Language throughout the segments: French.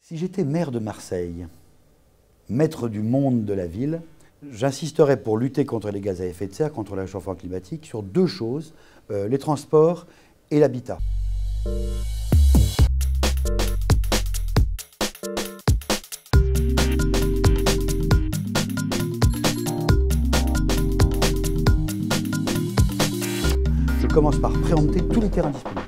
Si j'étais maire de Marseille, maître du monde de la ville, j'insisterais pour lutter contre les gaz à effet de serre, contre le réchauffement climatique, sur deux choses, les transports et l'habitat. Je commence par préempter tous les terrains disponibles,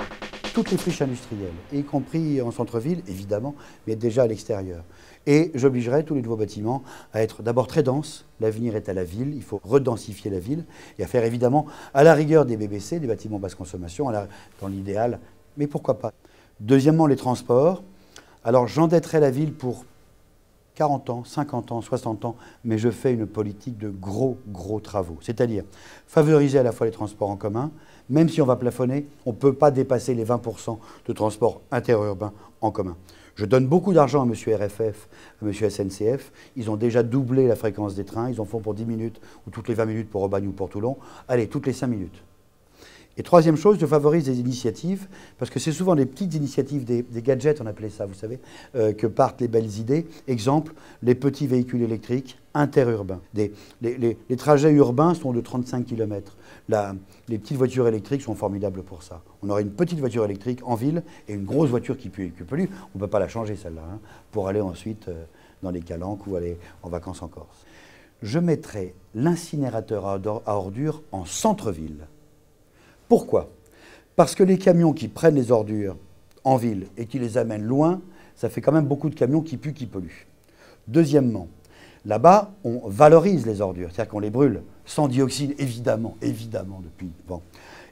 toutes les friches industrielles, y compris en centre-ville, évidemment, mais déjà à l'extérieur. Et j'obligerai tous les nouveaux bâtiments à être d'abord très denses. L'avenir est à la ville, il faut redensifier la ville et à faire évidemment à la rigueur des BBC, des bâtiments basse consommation, dans l'idéal, mais pourquoi pas. Deuxièmement, les transports. Alors j'endetterai la ville pour 40 ans, 50 ans, 60 ans, mais je fais une politique de gros travaux. C'est-à-dire favoriser à la fois les transports en commun, même si on va plafonner, on ne peut pas dépasser les 20% de transports interurbains en commun. Je donne beaucoup d'argent à M. RFF, à M. SNCF. Ils ont déjà doublé la fréquence des trains. Ils en font pour 10 minutes ou toutes les 20 minutes pour Aubagne ou pour Toulon. Allez, toutes les 5 minutes. Et troisième chose, je favorise des initiatives, parce que c'est souvent des petites initiatives, des gadgets, on appelait ça, vous savez, que partent les belles idées. Exemple, les petits véhicules électriques interurbains. Les trajets urbains sont de 35 km. Les petites voitures électriques sont formidables pour ça. On aurait une petite voiture électrique en ville et une grosse voiture qui pollue. On ne peut pas la changer, celle-là, hein, pour aller ensuite dans les calanques ou aller en vacances en Corse. Je mettrai l'incinérateur à ordures en centre-ville. Pourquoi? Parce que les camions qui prennent les ordures en ville et qui les amènent loin, ça fait quand même beaucoup de camions qui puent, qui polluent. Deuxièmement, là-bas, on valorise les ordures, c'est-à-dire qu'on les brûle, sans dioxine, évidemment, depuis. Bon.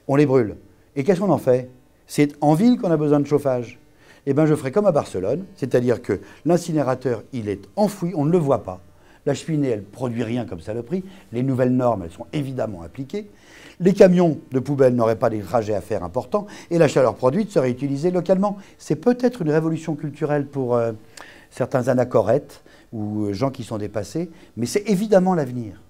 On les brûle. Et qu'est-ce qu'on en fait? C'est en ville qu'on a besoin de chauffage. Eh bien, je ferai comme à Barcelone, c'est-à-dire que l'incinérateur, il est enfoui, on ne le voit pas. La cheminée, elle ne produit rien comme saloperie. Les nouvelles normes, elles sont évidemment appliquées. Les camions de poubelle n'auraient pas des trajets à faire importants et la chaleur produite serait utilisée localement. C'est peut-être une révolution culturelle pour certains anachorètes ou gens qui sont dépassés, mais c'est évidemment l'avenir.